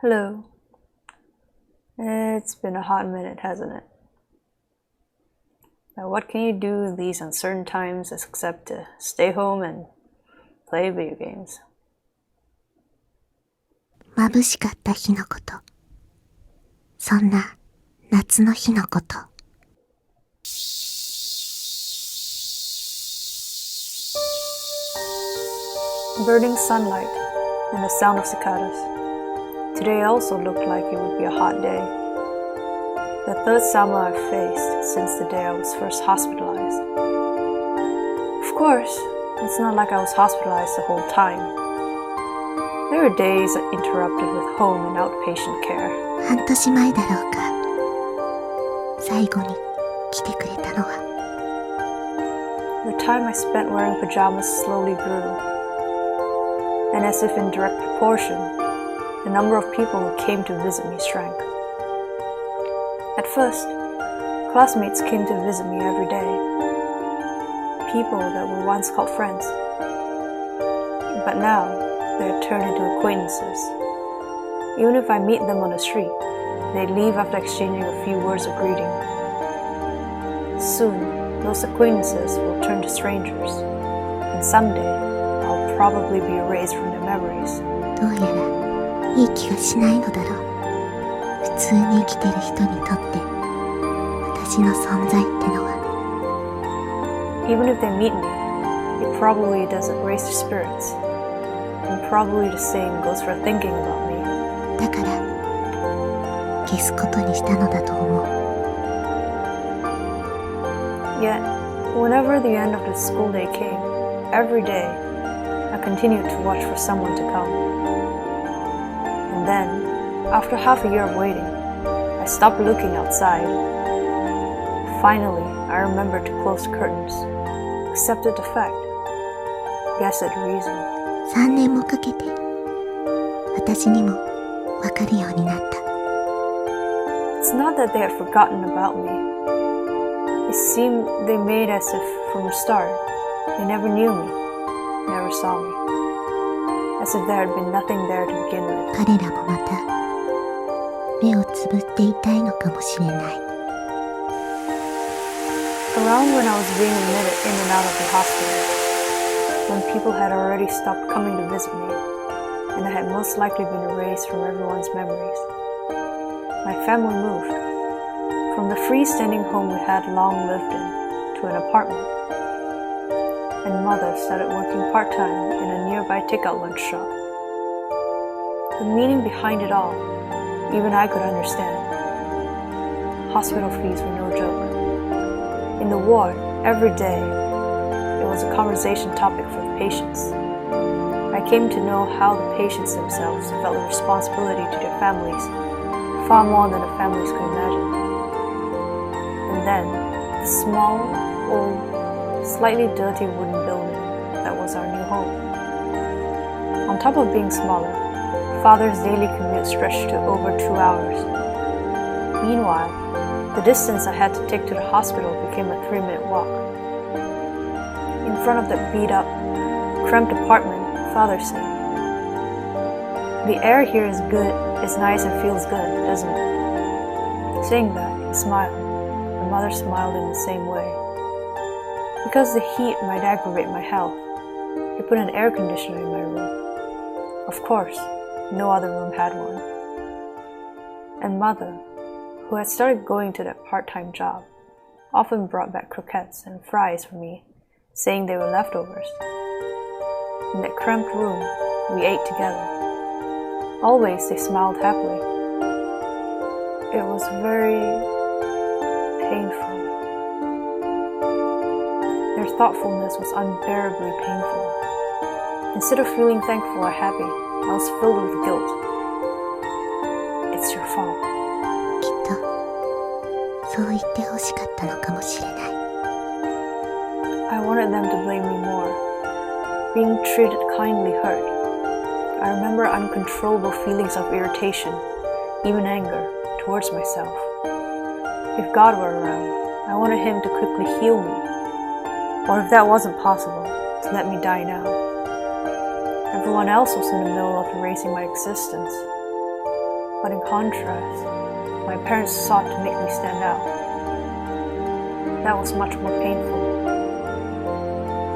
Hello. It's been a hot minute, hasn't it? Now, what can you do in these uncertain times except to stay home and play video games? 眩しかった日のこと。そんな夏の日のこと。Burning sunlight and the sound of cicadas. Today also looked like it would be a hot day. The third summer I've faced since the day I was first hospitalized. Of course, it's not like I was hospitalized the whole time. There were days interrupted with home and outpatient care. 半年前だろうか。最後に来てくれたのは。The time I spent wearing pajamas slowly grew. And as if in direct proportion, the number of people who came to visit me shrank. At first, classmates came to visit me every day. People that were once called friends. But now, they had turned into acquaintances. Even if I meet them on the street, they leave after exchanging a few words of greeting. Soon, those acquaintances will turn to strangers, and someday, I'll probably be erased from their memories. どうやらいい気がしないのだろう。普通に生きてる人にとって私の存在ってのは。Even if they meet me, it probably doesn't raise their spirits. And probably the same goes for thinking about me. だから消すことにしたのだと思う。Yet, whenever the end of the school day came, every day, I continued to watch for someone to come. And then, after half a year of waiting, I stopped looking outside. Finally, I remembered to close the curtains, accepted the fact, guessed the reason. 3年もかけて私にもわかるようになった。It's not that they had forgotten about me. It seemed they made as if from the start, they never knew me, never saw me. As if there had been nothing there to begin with. 彼らもまた目をつぶっていたいのかもしれない。Around when I was being admitted in and out of the hospital, when people had already stopped coming to visit me, and I had most likely been erased from everyone's memories, my family moved from the freestanding home we had long lived in to an apartment, and mother started working part-time in a nearby takeout lunch shop. The meaning behind it all, even I could understand. Hospital fees were no joke. In the ward, every day, it was a conversation topic for the patients. I came to know how the patients themselves felt the responsibility to their families, far more than the families could imagine. And then, the small, old, slightly dirty wooden building that was our new home. On top of being smaller, Father's daily commute stretched to over 2 hours. Meanwhile, the distance I had to take to the hospital became a 3-minute walk. In front of that beat-up, cramped apartment, Father said, "The air here is good, is nice and feels good, doesn't it?" Saying that, he smiled, and Mother smiled in the same way. Because the heat might aggravate my health, he put an air conditioner in my room. Of course, no other room had one. And Mother, who had started going to that part-time job, often brought back croquettes and fries for me, saying they were leftovers. In that cramped room, we ate together. Always they smiled happily. It was very painful. Their thoughtfulness was unbearably painful. Instead of feeling thankful or happy, I was filled with guilt. It's your fault. きっとそう言ってほしかったのかもしれない。I wanted them to blame me more. Being treated kindly hurt. I remember uncontrollable feelings of irritation, even anger, towards myself. If God were around, I wanted Him to quickly heal me. Or if that wasn't possible, to let me die now. Everyone else was in the middle of erasing my existence. But in contrast, my parents sought to make me stand out. That was much more painful.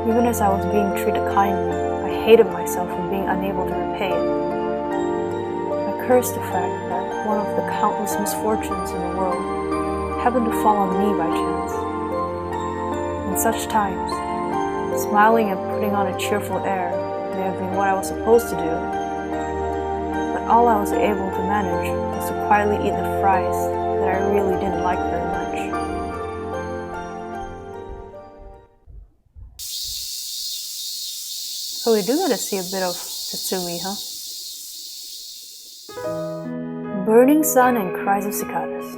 Even as I was being treated kindly, I hated myself for being unable to repay it. I cursed the fact that one of the countless misfortunes in the world happened to fall on me by chance. In such times, smiling and putting on a cheerful air may have been what I was supposed to do, but all I was able to manage was to quietly eat the fries that I really didn't like very much. So we do get to see a bit of Tatsumi, huh? Burning sun and cries of cicadas.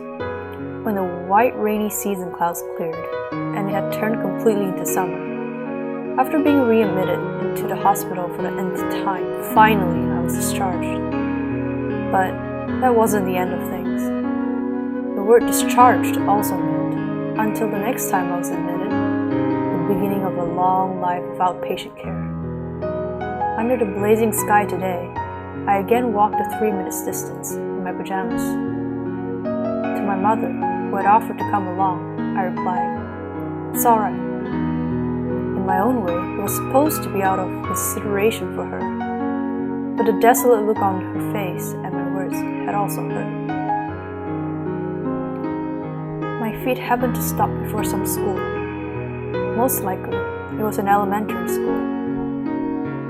When the white rainy season clouds cleared, and it had turned completely into summer. After being readmitted into the hospital for the nth time, finally I was discharged. But that wasn't the end of things. The word discharged also meant, until the next time I was admitted, the beginning of a long life of outpatient care. Under the blazing sky today, I again walked a 3 minutes distance in my pajamas. To my mother, who had offered to come along, I replied, "It's alright." In my own way, it was supposed to be out of consideration for her, but the desolate look on her face and my words had also hurt. My feet happened to stop before some school. Most likely, it was an elementary school.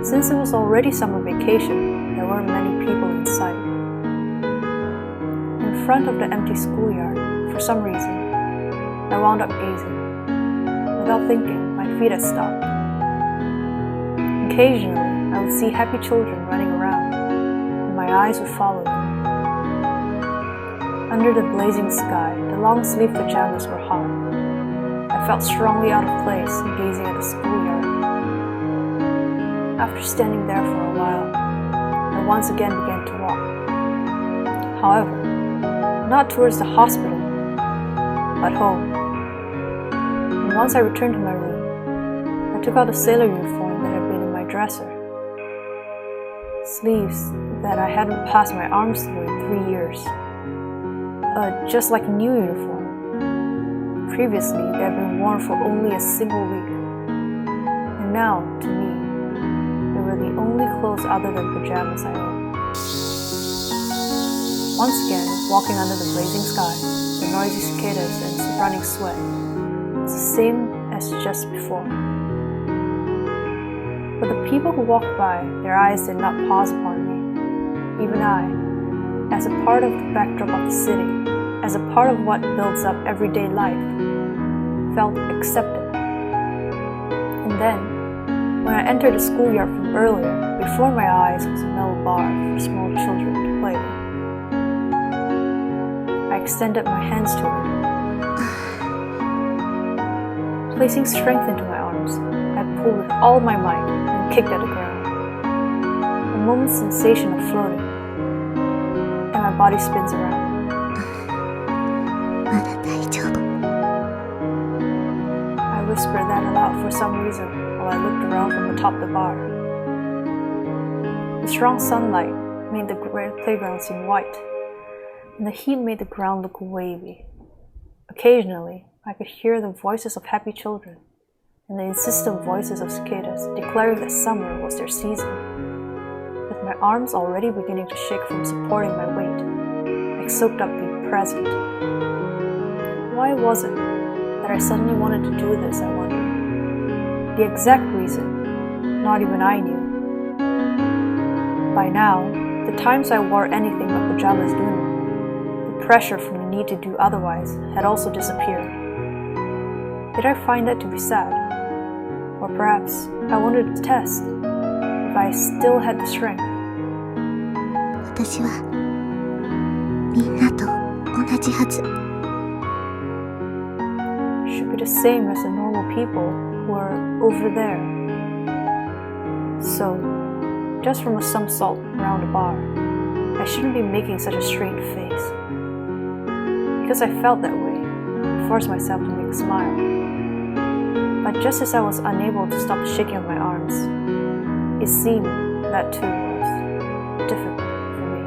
Since it was already summer vacation, there weren't many people in sight. In front of the empty schoolyard, for some reason, I wound up gazing. Without thinking, my feet had stopped. Occasionally, I would see happy children running around, and my eyes would follow them. Under the blazing sky, the long-sleeved pajamas were hot. I felt strongly out of place gazing at the schoolyard. After standing there for a while, I once again began to walk. However, not towards the hospital, but home. And once I returned to my room, I took out the sailor uniform that had been in my dresser. Sleeves that I hadn't passed my arms through in 3 years. Just like a new uniform. Previously, they had been worn for only a single week. And now, to me, they were the only clothes other than pajamas I owned. Once again, walking under the blazing sky, the noisy cicadas and running sweat, it's the same as just before. But the people who walked by, their eyes did not pause upon me. Even I, as a part of the backdrop of the city, as a part of what builds up everyday life, felt accepted. And then, when I entered the schoolyard from earlier, before my eyes was a metal bar for small children to play with. I extended my hands toward it. Placing strength into my arms, I pulled with all my might and kicked at the ground. A moment's sensation of floating, and my body spins around. まだ大丈夫。 I whispered that aloud for some reason while I looked around from atop the bar. The strong sunlight made the playground seem white, and the heat made the ground look wavy. Occasionally, I could hear the voices of happy children and the insistent voices of cicadas declaring that summer was their season. With my arms already beginning to shake from supporting my weight, I soaked up being present. Why was it that I suddenly wanted to do this, I wondered? The exact reason, not even I knew. By now, the times I wore anything but pajamas gloomed. The pressure from the need to do otherwise had also disappeared. Did I find that to be sad? Or perhaps I wanted to test if I still had the strength. 私はみんなと同じはず。 Should be the same as the normal people who are over there. So, just from a somersault around the bar, I shouldn't be making such a strained face. Because I felt that way, I forced myself to make a smile. But just as I was unable to stop the shaking of my arms, it seemed that too was difficult for me.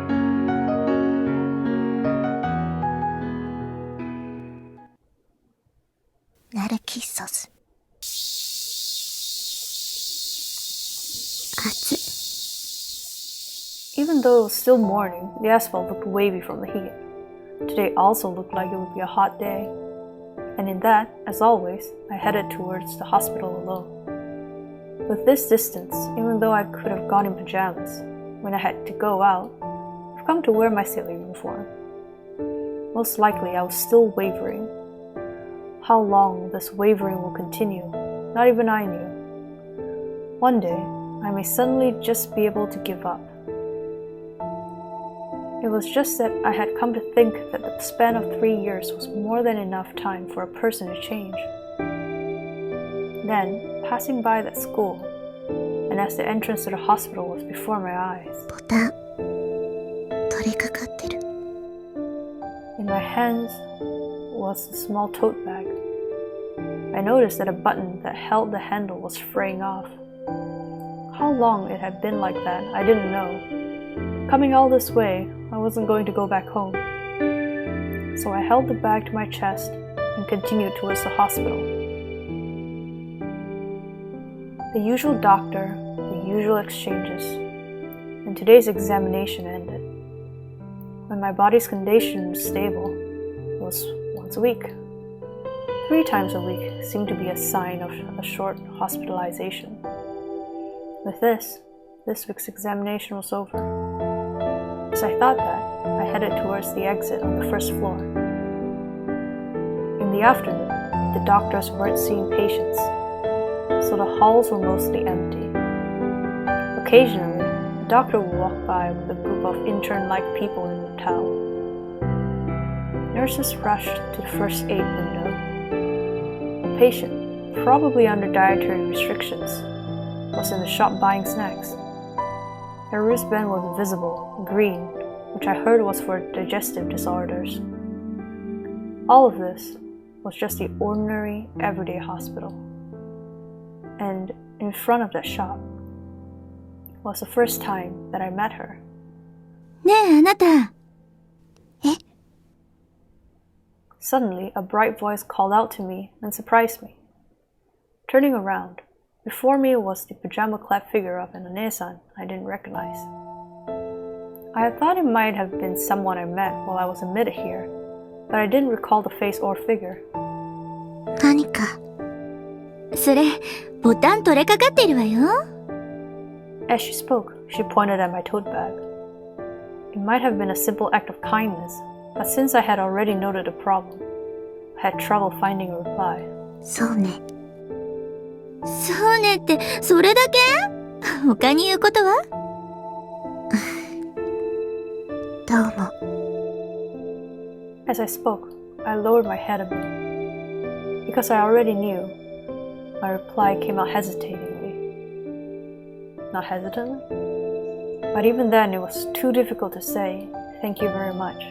キッサス。暑い。Even though it was still morning, the asphalt looked wavy from the heat. Today also looked like it would be a hot day. And in that, as always, I headed towards the hospital alone. With this distance, even though I could have gone in pajamas, when I had to go out, I've come to wear my sailor uniform. Most likely I was still wavering. How long this wavering will continue, not even I knew. One day, I may suddenly just be able to give up. It was just that I had come to think that the span of 3 years was more than enough time for a person to change. Then, passing by that school, and as the entrance to the hospital was before my eyes, ボタン、取れかかってる。in my hands was a small tote bag. I noticed that a button that held the handle was fraying off. How long it had been like that, I didn't know. Coming all this way, I wasn't going to go back home. So I held the bag to my chest and continued towards the hospital. The usual doctor, the usual exchanges, and today's examination ended. When my body's condition was stable, it was once a week. 3 times a week seemed to be a sign of a short hospitalization. With this week's examination was over. As I thought that, I headed towards the exit on the first floor. In the afternoon, the doctors weren't seeing patients, so the halls were mostly empty. Occasionally, a doctor would walk by with a group of intern-like people in a towel. Nurses rushed to the first aid window. A patient, probably under dietary restrictions, was in the shop buying snacks. Her wristband was visible, green, which I heard was for digestive disorders. All of this was just the ordinary, everyday hospital. And in front of that shop was the first time that I met her. ねえ、あなた。え？ Suddenly, a bright voice called out to me and surprised me. Turning around, before me was the pajama-clad figure of an onesan I didn't recognize. I had thought it might have been someone I met while I was admitted here, but I didn't recall the face or figure. 何か。それ、ボタン取れかかってるわよ。As she spoke, she pointed at my tote bag. It might have been a simple act of kindness, but since I had already noted the problem, I had trouble finding a reply. そうね。そうねって、それだけ？他に言うことは？どうも。As I spoke, I lowered my head a bit. Because I already knew, my reply came out hesitatingly. Not hesitantly? But even then, it was too difficult to say, "Thank you very much."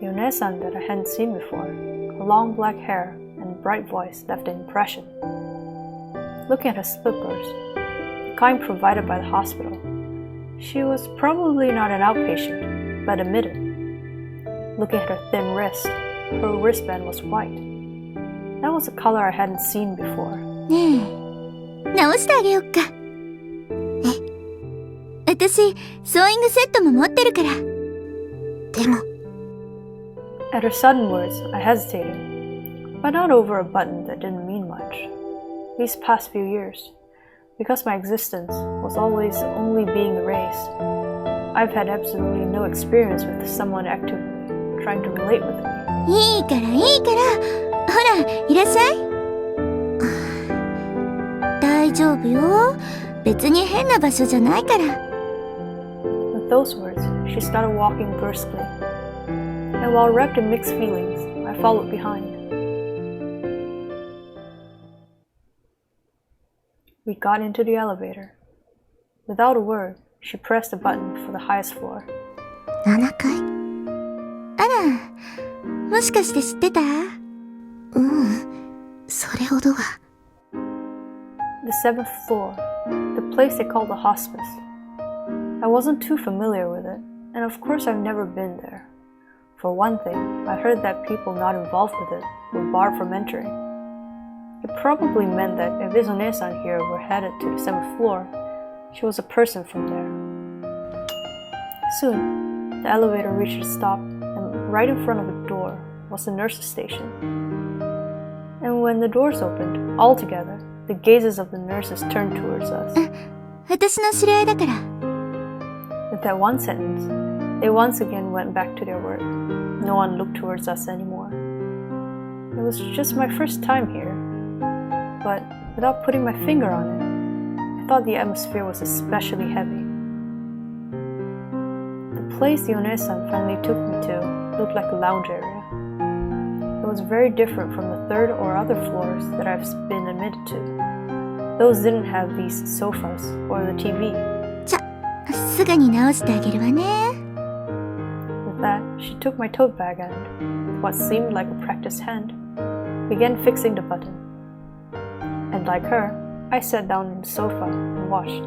The onesan that I hadn't seen before, her long black hair and bright voice left an impression. Looking at her slippers, the kind provided by the hospital, she was probably not an outpatient, but admitted. Looking at her thin wrist, her wristband was white. That was a color I hadn't seen before. ねえ、直してあげよっか。私、ソーイングセットも持ってるから。でも。At her sudden words, I hesitated, but not over a button that didn't mean much. These past few years, because my existence was always only being erased, I've had absolutely no experience with someone actively trying to relate with me. いいからいいから。ほら、いらっしゃい。大丈夫よ。別に変な場所じゃないから。With those words, she started walking briskly, and while wrapped in mixed feelings, I followed behind. We got into the elevator. Without a word, she pressed a button for the highest floor. 7階。あら、もしかして知ってた？それほどは。The 7th floor, the place they call the hospice. I wasn't too familiar with it, and of course I've never been there. For one thing, I heard that people not involved with it were barred from entering. It probably meant that if Isonesan here were headed to the 7th floor, she was a person from there. Soon, the elevator reached a stop, and right in front of the door was the nurse's station. And when the doors opened, all together, the gazes of the nurses turned towards us. 私の知り合いだから。 With that one sentence, they once again went back to their work. No one looked towards us anymore. It was just my first time here, but without putting my finger on it, I thought the atmosphere was especially heavy. The place the Onesan finally took me to looked like a lounge area. It was very different from the 3rd or other floors that I've been admitted to. Those didn't have these sofas or the TV. じゃ、すぐに直してあげるわね。 With that, she took my tote bag and, with what seemed like a practiced hand, began fixing the button. And like her, I sat down on the sofa and watched.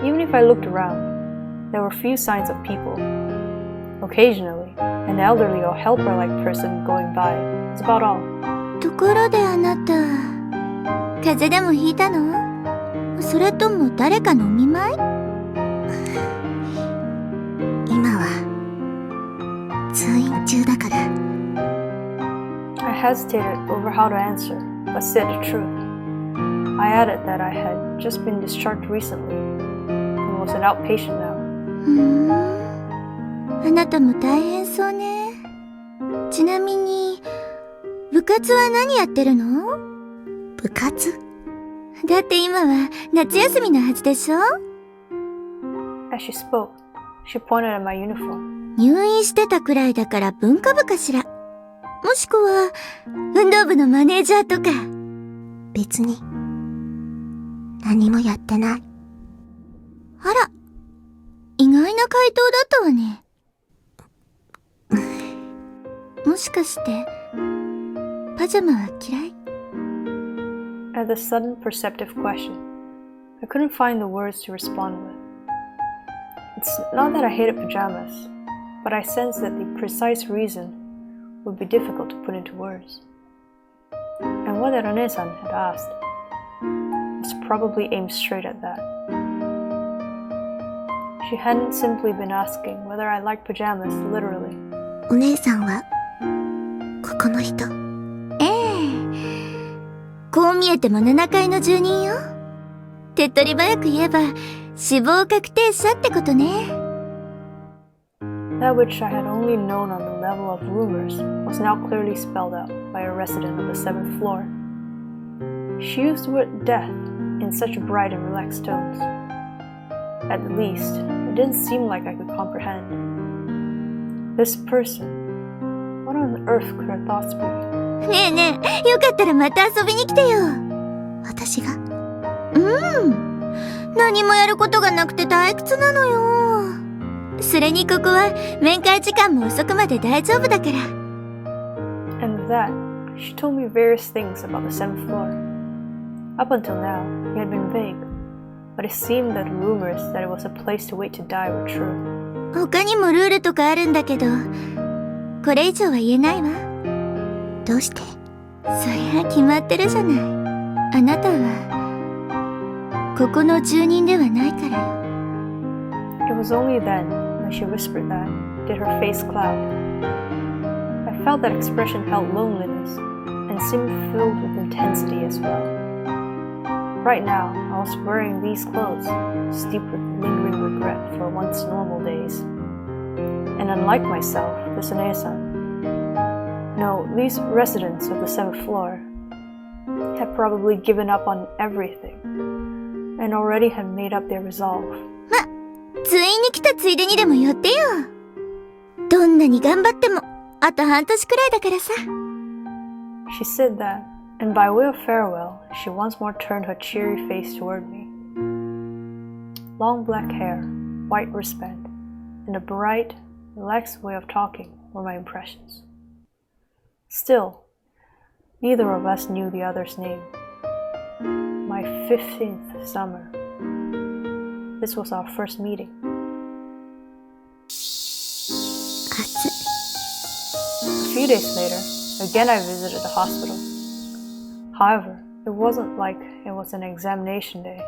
Even if I looked around, there were few signs of people. Occasionally, an elderly or helper-like person going by was about all. ところであなた、風邪でもひいたの？それとも誰かのお見舞い？今は通院中だから。I hesitated over how to answer, but said the truth. I added that I had just been discharged recently and was an outpatient now. あなたも大変そうね。ちなみに、部活は何やってるの？部活？だって今は夏休みのはずでしょ？ As she spoke, she pointed at my uniform. 入院してたくらいだから文化部かしら。もしくは、運動部のマネージャーとか。別に、何もやってない。あら、意外な回答だったわね。もしかして、パジャマは嫌い？ At the sudden perceptive question, I couldn't find the words to respond with. It's not that I hated pajamas, but I sensed that the precise reason would be difficult to put into words. And what Eronesan had asked was probably aimed straight at that. She hadn't simply been asking whether I liked pajamas literally. お姉さんは、ここの人。ええ。こう見えても7階の住人よ。手っ取り早く言えば、死亡確定者ってことね。That which I had only known on the level of rumors was now clearly spelled out by a resident of the 7th floor. She used the word death in such bright and relaxed tones. At the least, it didn't seem like I could comprehend. This person, what on earth could her thoughts be? ねえねえ、よかったらまた遊びに来てよ。私が？何もやることがなくて退屈なのよ。それにここは面会時間も遅くまで大丈夫だから。And with that, she told me various things about the 7th floor. Up until now, it had been vague, but it seemed that rumors that it was a place to wait to die were true. 他にもルールとかあるんだけど、これ以上は言えないわ。どうして？そりゃ決まってるじゃない。あなたはここの住人ではないからよ。It was only then, when she whispered that, did her face cloud. I felt that expression held loneliness and seemed filled with intensity as well. Right now, I was wearing these clothes, steeped with lingering regret for once normal days. And unlike myself, this Ine-san, no, these residents of the 7th floor had probably given up on everything and already had made up their resolve. ついに来たついでにでも寄ってよ。どんなに頑張ってもあと半年くらいだからさ。She said that, and by way of farewell, she once more turned her cheery face toward me. Long black hair, white wristband, and a bright, relaxed way of talking were my impressions. Still, neither of us knew the other's name. My 15th summer. This was our first meeting. 暑い。 A few days later, again I visited the hospital. However, it wasn't like it was an examination day.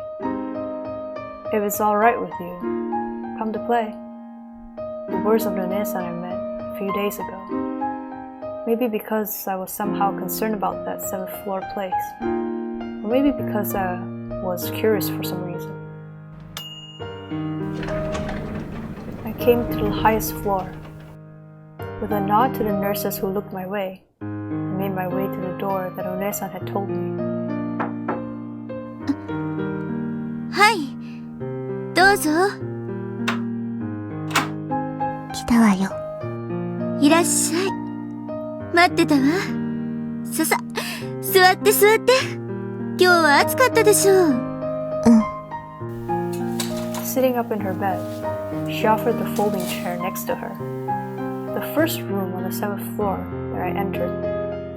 If it's alright with you, come to play. The words of the Reza I met a few days ago. Maybe because I was somehow concerned about that 7th floor place. Or maybe because I was curious for some reason. I came to the highest floor. With a nod to the nurses who looked my way, I made my way to the door that Onesan had told me. はい、どうぞ。来たわよ。いらっしゃい。待ってたわ。さ、座って座って。今日は暑かったでしょう。うん。Sitting up in her bed, she offered the folding chair next to her. The first room on the 7th floor that I entered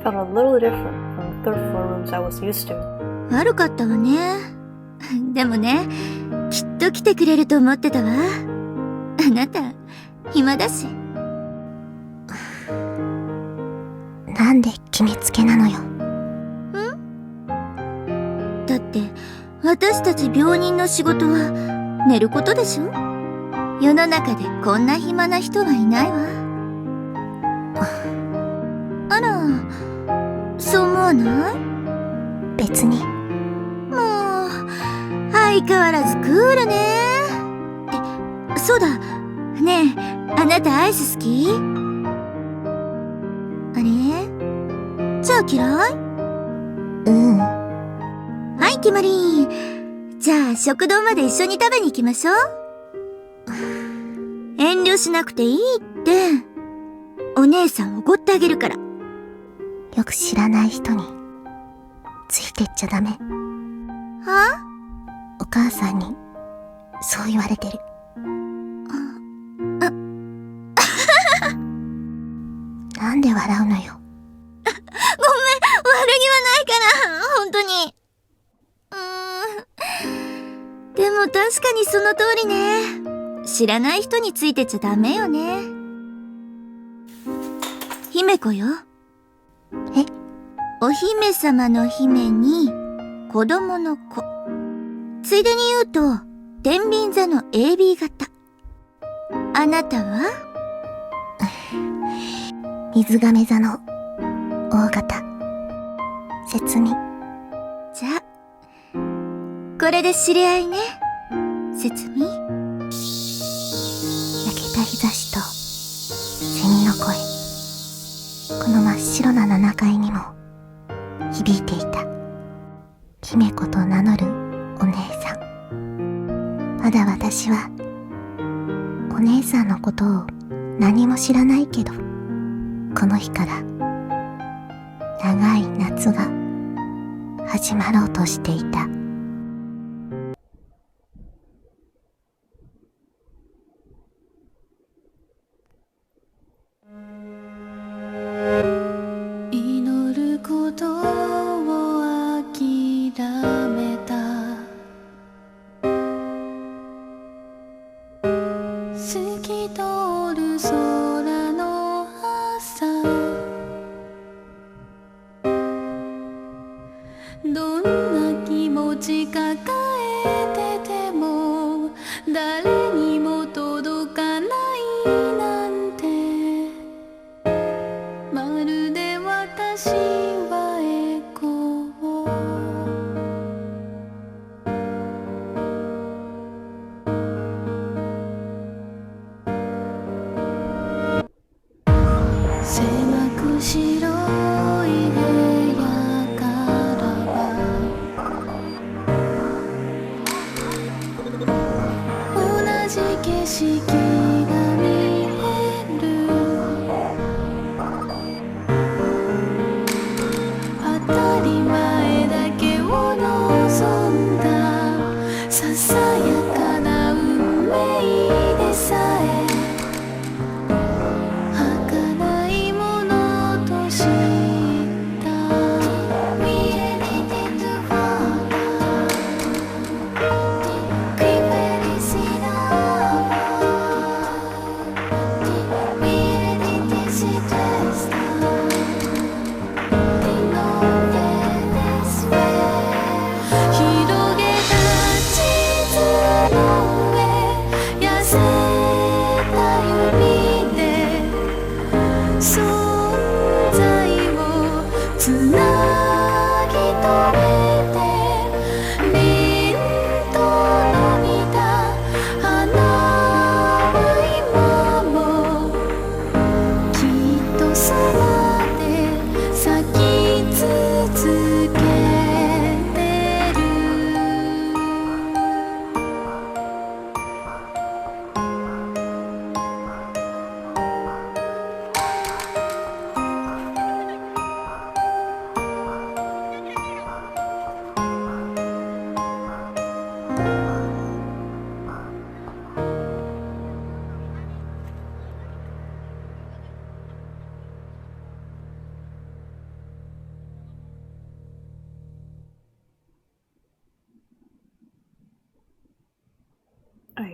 felt a little different from the 3rd floor rooms I was used to. 悪かったわね。でもね、きっと来てくれると思ってたわ。あなた、暇だし。なんで決めつけなのよ。だって、私たち病人の仕事は寝ることでしょ？世の中でこんな暇な人はいないわ。あら、そう思わない？別に。もう、相変わらずクールね。そうだ。ねえ、あなたアイス好き？あれ？じゃあ嫌い？うん。はい、決まり。じゃあ食堂まで一緒に食べに行きましょう。遠慮しなくていいって。お姉さんおごってあげるから。よく知らない人についてっちゃダメ。は？お母さんにそう言われてる。なんで笑うのよ。ごめん、悪気はないから、本当に。でも確かにその通りね。知らない人についてちゃダメよね。姫子よ。え？お姫様の姫に子供の子。ついでに言うと、天秤座の AB 型。あなたは？水亀座の O 型。節に。じゃあ、これで知り合いね。節み。焼けた日差しとセミの声。この真っ白な7階にも響いていた。姫子と名乗るお姉さん。まだ私はお姉さんのことを何も知らないけど、この日から長い夏が始まろうとしていた。祈ることを諦めた。透き通る空の朝、どんな気持ち抱えてても誰にも届かないなんて、まるで私はエコー、狭く白い部屋からは同じ景色が見える。当たり前だけを望んだささやかな運命でさえ儚いものとして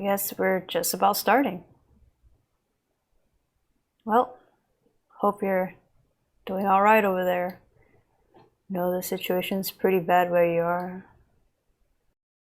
guess we're just about starting. Well, hope you're doing alright over there. I know the situation's pretty bad where you are.